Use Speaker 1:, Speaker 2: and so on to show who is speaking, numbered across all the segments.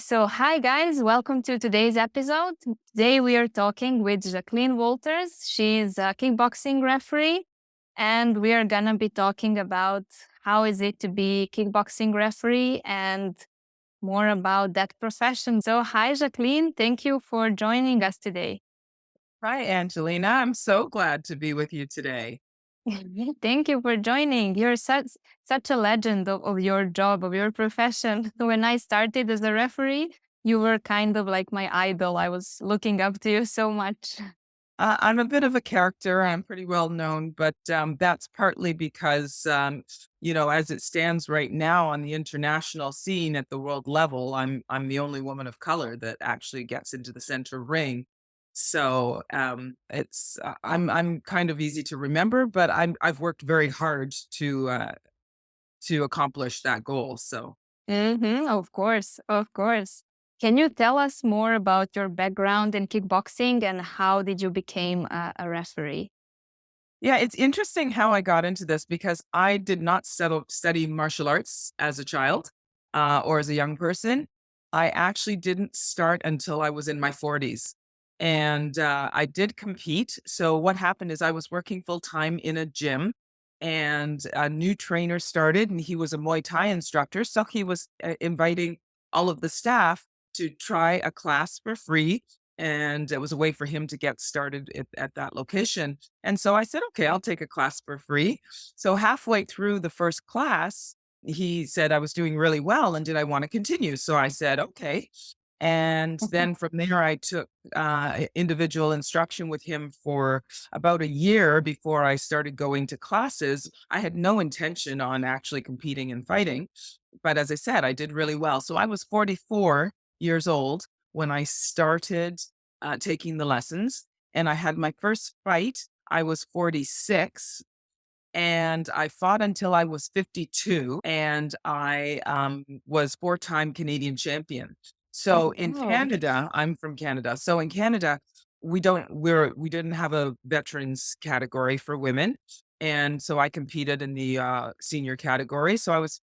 Speaker 1: So, hi guys, welcome to today's episode. Today we are talking with Jacqueline Walters. She's a kickboxing referee, and we are gonna be talking about how is it to be kickboxing referee and more about that profession. So, hi Jacqueline, thank you for joining us today.
Speaker 2: Hi, Angelina. I'm so glad to be with you today.
Speaker 1: Thank you for joining. You're such a legend of your job, of your profession. When I started as a referee, you were kind of like my idol. I was looking up to you so much.
Speaker 2: I'm a bit of a character. I'm pretty well known, but that's partly because, as it stands right now on the international scene at the world level, I'm the only woman of color that actually gets into the center ring. So I'm kind of easy to remember, but I've worked very hard to accomplish that goal. So.
Speaker 1: Of course, of course. Can you tell us more about your background in kickboxing and how did you become a referee?
Speaker 2: Yeah, it's interesting how I got into this because I did not study martial arts as a child or as a young person. I actually didn't start until I was in my 40s. And I did compete. So, what happened is I was working full time in a gym, and a new trainer started, and he was a Muay Thai instructor. So, he was inviting all of the staff to try a class for free. And it was a way for him to get started at that location. And so I said, okay, I'll take a class for free. So halfway through the first class, he said I was doing really well and did I want to continue? So I said, okay. And then from there, I took individual instruction with him for about a year before I started going to classes. I had no intention on actually competing and fighting. But as I said, I did really well. So I was 44 years old when I started taking the lessons. And I had my first fight. I was 46 and I fought until I was 52 and I was four-time Canadian champion. So in
Speaker 1: Oh,
Speaker 2: Canada, I'm from Canada. So in Canada, we didn't have a veterans category for women. And so I competed in the senior category. So I was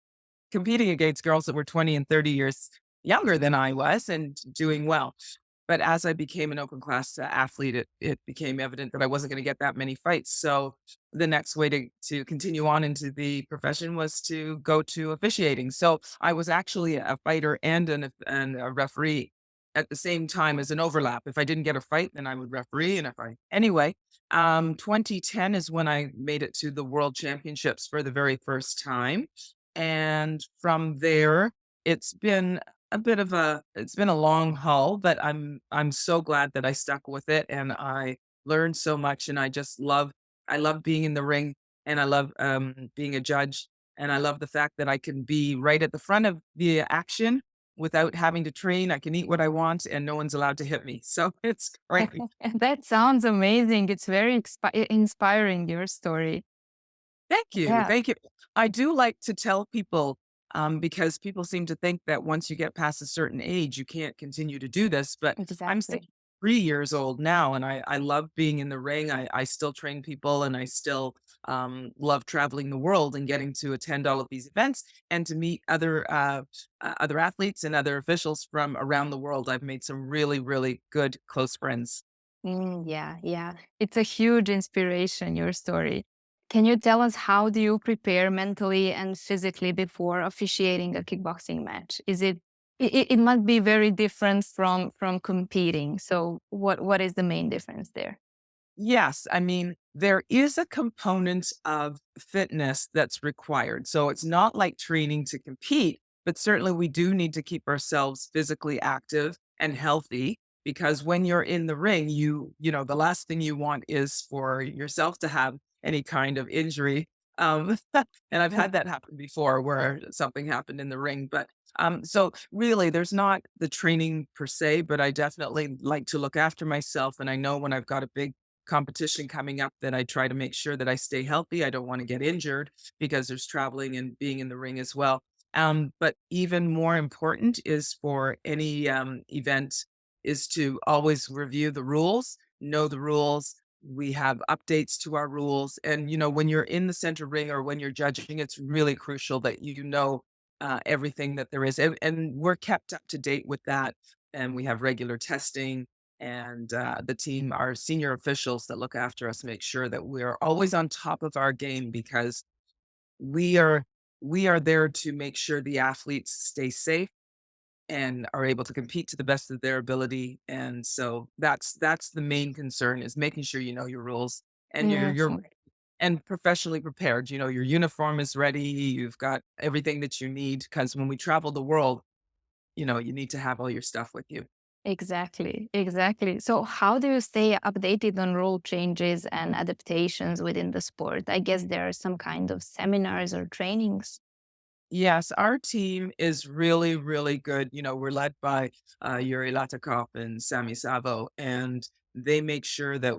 Speaker 2: competing against girls that were 20 and 30 years younger than I was and doing well. But as I became an open class athlete, it became evident that I wasn't going to get that many fights. So the next way to continue on into the profession was to go to officiating. So I was actually a fighter and a referee at the same time as an overlap. If I didn't get a fight, then I would referee. And if I anyway, 2010 is when I made it to the World Championships for the very first time, and from there, it's been it's been a long haul, but I'm so glad that I stuck with it and I learned so much and I love being in the ring and I love being a judge and I love the fact that I can be right at the front of the action without having to train. I can eat what I want and no one's allowed to hit me. So it's great.
Speaker 1: that sounds amazing. It's very inspiring, your story.
Speaker 2: Thank you,
Speaker 1: Yeah,
Speaker 2: thank you. I do like to tell people, because people seem to think that once you get past a certain age, you can't continue to do this, but I'm
Speaker 1: exactly.
Speaker 2: 63 years old now, and I love being in the ring. I still train people, and I still, love traveling the world and getting to attend all of these events and to meet other athletes and other officials from around the world. I've made some really, really good close friends.
Speaker 1: Yeah, yeah. It's a huge inspiration, your story. Can you tell us how do you prepare mentally and physically before officiating a kickboxing match? It must be very different from competing. So what is the main difference there?
Speaker 2: Yes, I mean, there is a component of fitness that's required. So it's not like training to compete, but certainly we do need to keep ourselves physically active and healthy because when you're in the ring, the last thing you want is for yourself to have any kind of injury. And I've had that happen before where something happened in the ring, but so really there's not the training per se, but I definitely like to look after myself. And I know when I've got a big competition coming up that I try to make sure that I stay healthy. I don't want to get injured because there's traveling and being in the ring as well. But even more important is for any event is to always review the rules, know the rules. We have updates to our rules. And, when you're in the center ring or when you're judging, it's really crucial that you know everything that there is, and we're kept up to date with that, and we have regular testing, and the team, our senior officials that look after us, make sure that we are always on top of our game because we are we are there to make sure the athletes stay safe and are able to compete to the best of their ability. And so that's the main concern is making sure you know your rules and you're
Speaker 1: Mhm.
Speaker 2: and professionally prepared. You know, your uniform is ready, you've got everything that you need because when we travel the world, you know, you need to have all your stuff with you.
Speaker 1: Exactly, exactly. So, how do you stay updated on rule changes and adaptations within the sport? I guess there are some kind of seminars or trainings.
Speaker 2: Yes, our team is really, really good. You know, we're led by Yuri Latakov and Sami Savo, and they make sure that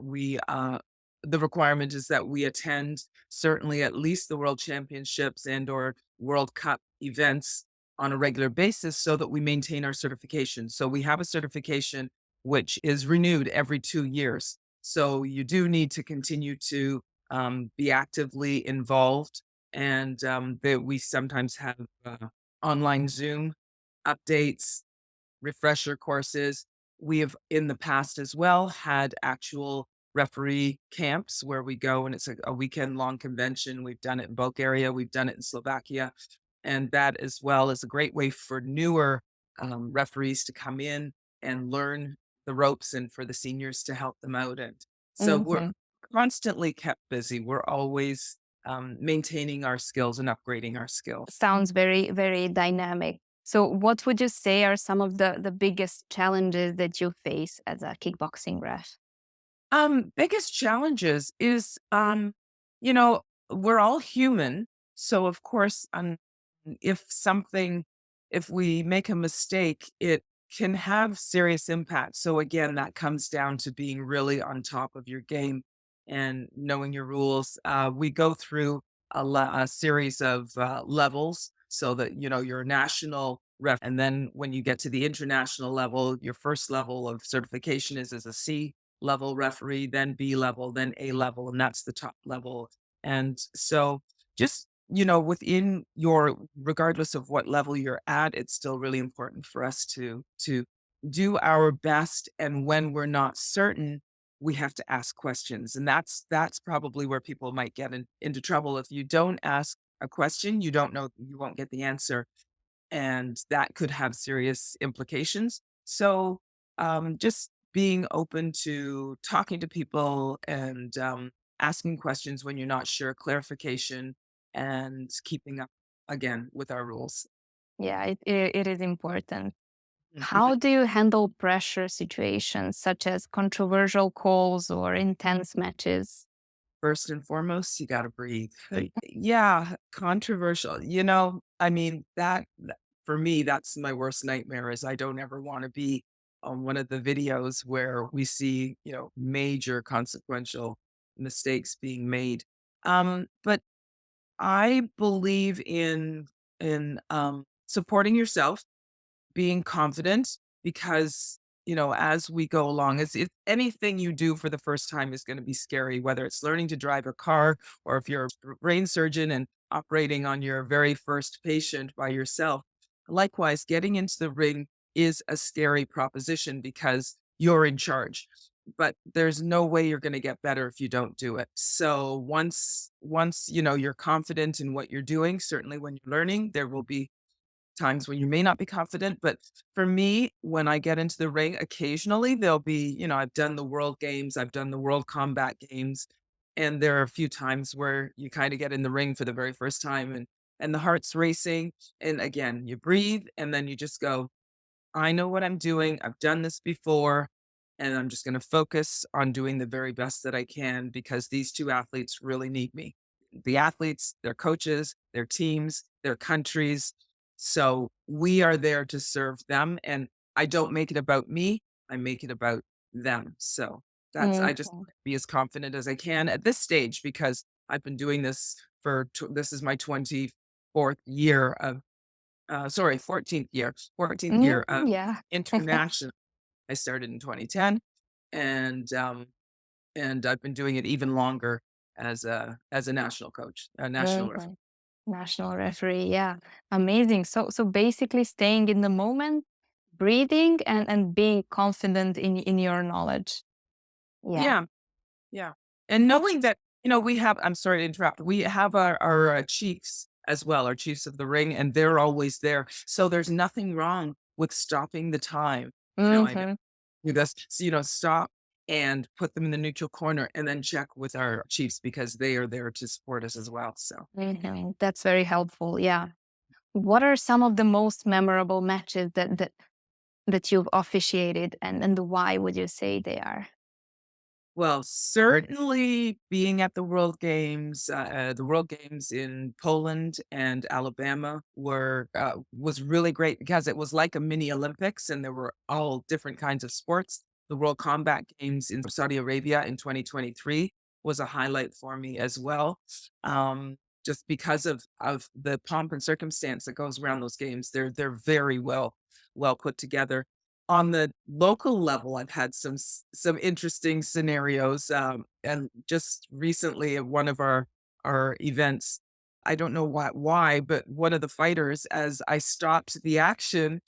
Speaker 2: the requirement is that we attend certainly at least the World Championships and or World Cup events on a regular basis so that we maintain our certification. So we have a certification which is renewed every 2 years. So you do need to continue to be actively involved and that we sometimes have online Zoom updates, refresher courses. We have in the past as well had actual referee camps where we go and it's a weekend long convention. We've done it in Bulgaria, we've done it in Slovakia, and that as well is a great way for newer referees to come in and learn the ropes and for the seniors to help them out. And so we're
Speaker 1: Hmm.
Speaker 2: constantly kept busy. We're always maintaining our skills and upgrading our skills.
Speaker 1: Sounds very, very dynamic. So, what would you say are some of the biggest challenges that you face as a kickboxing ref?
Speaker 2: Biggest challenges is, you know, we're all human. So of course, if something, if we make a mistake, it can have serious impact. So again, that comes down to being really on top of your game and knowing your rules. We go through a series of levels so that, you know, your national ref. And then when you get to the international level, your first level of certification is as a C level referee, then B level, then A level, and that's the top level. And so just, you know, within your regardless of what level you're at, it's still really important for us to do our best. And when we're not certain, we have to ask questions. And that's probably where people might get into trouble. If you don't ask a question, you don't know, you won't get the answer and that could have serious implications. So, just being open to talking to people and asking questions when you're not sure, clarification, and keeping up again with our rules.
Speaker 1: Yeah, it is important. How do you handle pressure situations such as controversial calls or intense matches?
Speaker 2: First and foremost, you gotta breathe. Yeah, controversial. You know, I mean, for me, that's my worst nightmare is I don't ever wanna be on one of the videos where we see, you know, major consequential mistakes being made. But I believe in supporting yourself being confident because, you know, as we go along, as if anything you do for the first time is going to be scary, whether it's learning to drive a car or if you're a brain surgeon and operating on your very first patient by yourself. Likewise, getting into the ring is a scary proposition because you're in charge. But there's no way you're going to get better if you don't do it. So once you know you're confident in what you're doing, certainly when you're learning, there will be times when you may not be confident, but for me, when I get into the ring, occasionally there'll be, you know, I've done the World Games, I've done the World Combat Games, and there are a few times where you kind of get in the ring for the very first time and the heart's racing. And again, you breathe and then you just go, I know what I'm doing. I've done this before, and I'm just going to focus on doing the very best that I can because these two athletes really need me. The athletes, their coaches, their teams, their countries. So we are there to serve them. And I don't make it about me, I make it about them. So I just
Speaker 1: Mhm.
Speaker 2: be as confident as I can at this stage because I've been doing this this is my 24th year of sorry, 14th year of
Speaker 1: Yeah.
Speaker 2: international. I started in 2010 and, um, and I've been doing it even longer as a national coach, a national referee.
Speaker 1: Mhm. National referee. Yeah. Amazing. So basically staying in the moment, breathing and being confident in your knowledge. Yeah.
Speaker 2: Yeah. Yeah. And knowing that, we have, I'm sorry to interrupt, we have our chiefs as well, our chiefs of the ring, and they're always there. So there's nothing wrong with stopping the time. I know
Speaker 1: Hmm.
Speaker 2: do this. So, stop and put them in the neutral corner and then check with our chiefs because they are there to support us as well. So,
Speaker 1: Hmm. That's very helpful. Yeah. What are some of the most memorable matches that you've officiated, and why would you say they are?
Speaker 2: well, certainly being at the World Games in Poland and Alabama was really great because it was like a mini Olympics, and there were all different kinds of sports. The World Combat Games in Saudi Arabia in 2023 was a highlight for me as well, just because of the pomp and circumstance that goes around those games. They're very well put together. On the local level, I've had some interesting scenarios, and just recently at one of our events, I don't know why, but one of the fighters, as I stopped the action,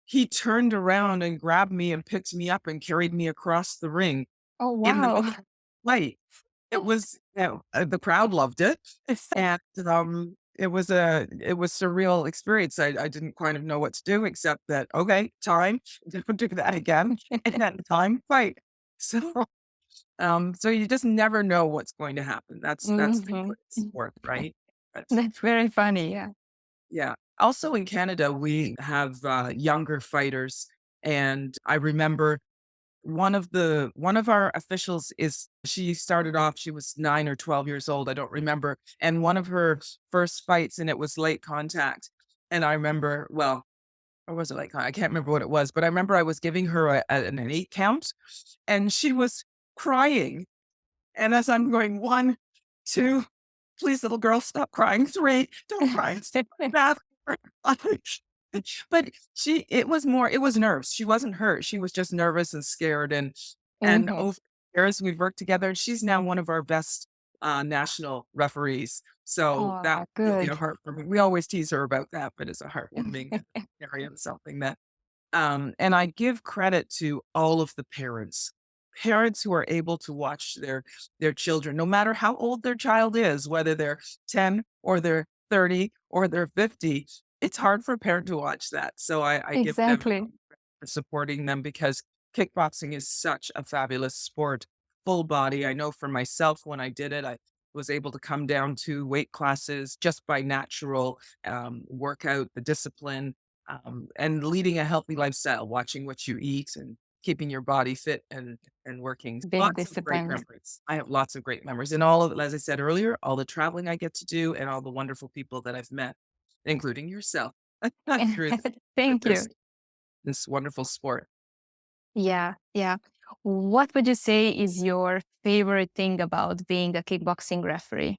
Speaker 2: he turned around and grabbed me and picked me up and carried me across the ring
Speaker 1: Oh,
Speaker 2: in the
Speaker 1: wow.
Speaker 2: middle of the fight. It was, the crowd loved it, and, it was surreal experience. I didn't kind of know what to do except that, "Okay, time, don't do that again," and then time, fight. So, so you just never know what's going to happen. That's the
Speaker 1: Hmm.
Speaker 2: important sport, right? But,
Speaker 1: That's very funny. Yeah.
Speaker 2: yeah. Also in Canada, we have, younger fighters, and I remember one of our officials she started off, she was 9 or 12 years old, I don't remember, and one of her first fights, and it was late contact, and I remember, well, or was it late con I can't remember what it was, but I remember I was giving her an 8 count, and she was crying, and as I'm going, 1, 2, please, little girl, stop crying, 3, don't cry, it's math. But it was nerves. She wasn't hurt. She was just nervous and scared, and
Speaker 1: Hmm.
Speaker 2: over the years, we've worked together, and she's now one of our best, national referees. So
Speaker 1: Oh,
Speaker 2: that's really a
Speaker 1: good.
Speaker 2: heartwarming, we always tease her about that, but it's a heartwarming area and something that and I give credit to all of the parents. Parents who are able to watch their children, no matter how old their child is, whether they're 10 or they're 30 or they're 50, it's hard for a parent to watch that. So I give them
Speaker 1: Exactly.
Speaker 2: for supporting them because kickboxing is such a fabulous sport, full body. I know for myself when I did it, I was able to come down to weight classes just by natural workout, the discipline, and leading a healthy lifestyle, watching what you eat and keeping your body fit and working.
Speaker 1: Big
Speaker 2: Lots of great
Speaker 1: discipline.
Speaker 2: memories. I have lots of great memories, and all of it, as I said earlier, all the traveling I get to do, and all the wonderful people that I've met, including yourself, through
Speaker 1: Thank
Speaker 2: this
Speaker 1: you.
Speaker 2: this wonderful sport.
Speaker 1: Yeah, yeah. What would you say is your favorite thing about being a kickboxing referee?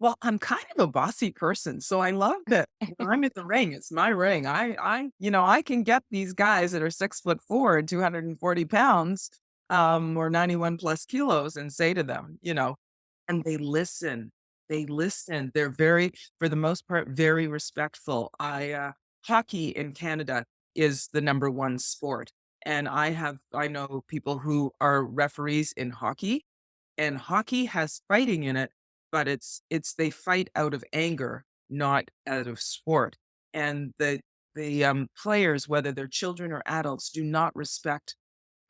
Speaker 2: Well, I'm kind of a bossy person, so I love that when I'm at the ring, it's my ring. I can get these guys that are 6'4" and 240 pounds, or 91 plus kilos and say to them, and they listen. They listen. They're very, for the most part, very respectful. Hockey in Canada is the number one sport. And I know people who are referees in hockey, and hockey has fighting in it, but they fight out of anger, not out of sport. And the players, whether they're children or adults, do not respect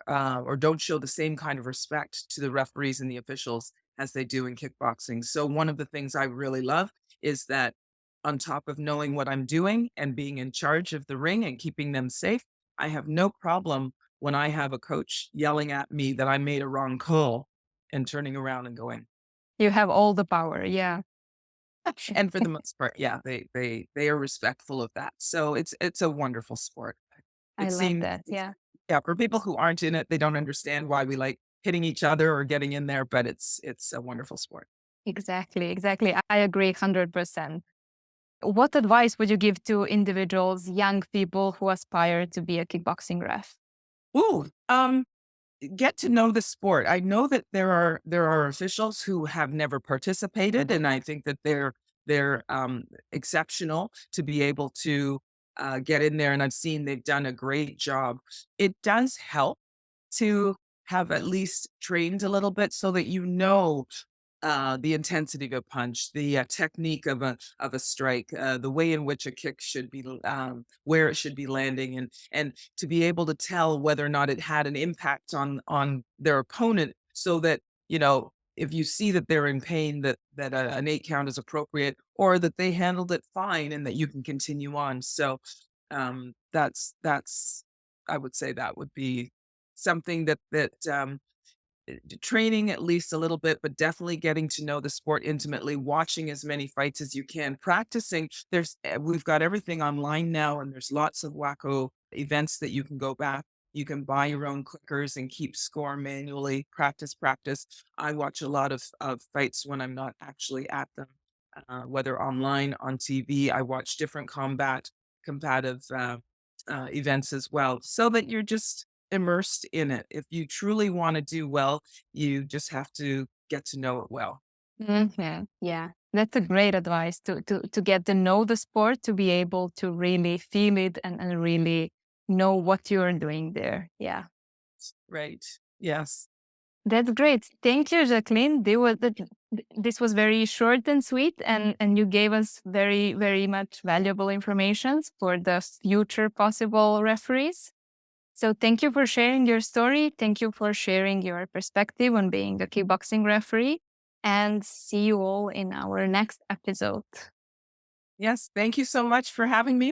Speaker 2: or don't show the same kind of respect to the referees and the officials as they do in kickboxing. So one of the things I really love is that on top of knowing what I'm doing and being in charge of the ring and keeping them safe, I have no problem when I have a coach yelling at me that I made a wrong call and turning around and going.
Speaker 1: You have all the power. Yeah,
Speaker 2: And for the most part, yeah, they are respectful of that. So it's a wonderful sport.
Speaker 1: I
Speaker 2: It
Speaker 1: love
Speaker 2: seems,
Speaker 1: that. Yeah,
Speaker 2: yeah, for people who aren't in it, they don't understand why we like hitting each other or getting in there, but it's a wonderful sport.
Speaker 1: exactly. Exactly. I agree 100%. What advice would you give to individuals, young people who aspire to be a kickboxing ref?
Speaker 2: Ooh, get to know the sport. I know that there are officials who have never participated, and I think that they're exceptional to be able to get in there. And I've seen they've done a great job. It does help to have at least trained a little bit so that you know the intensity of a punch, the technique of a strike, the way in which a kick should be, where it should be landing, and to be able to tell whether or not it had an impact on their opponent, so that if you see that they're in pain, an 8 count is appropriate, or that they handled it fine, and that you can continue on. So that's I would say that would be something training at least a little bit, but definitely getting to know the sport intimately, watching as many fights as you can, practicing. We've got everything online now, and there's lots of WAKO events that you can go back. You can buy your own clickers and keep score manually. Practice, practice. I watch a lot of fights when I'm not actually at them, whether online, on TV. I watch different combative events as well, so that you're just immersed in it. If you truly want to do well, you just have to get to know it well.
Speaker 1: Yeah, that's a great advice to get to know the sport, to be able to really feel it and really know what you're doing there. Yeah.
Speaker 2: Right. Yes.
Speaker 1: That's great. Thank you, Jacqueline. This was very short and sweet, and you gave us very, very much valuable information for the future possible referees. So thank you for sharing your story. Thank you for sharing your perspective on being a kickboxing referee. And see you all in our next episode.
Speaker 2: Yes. Thank you so much for having me.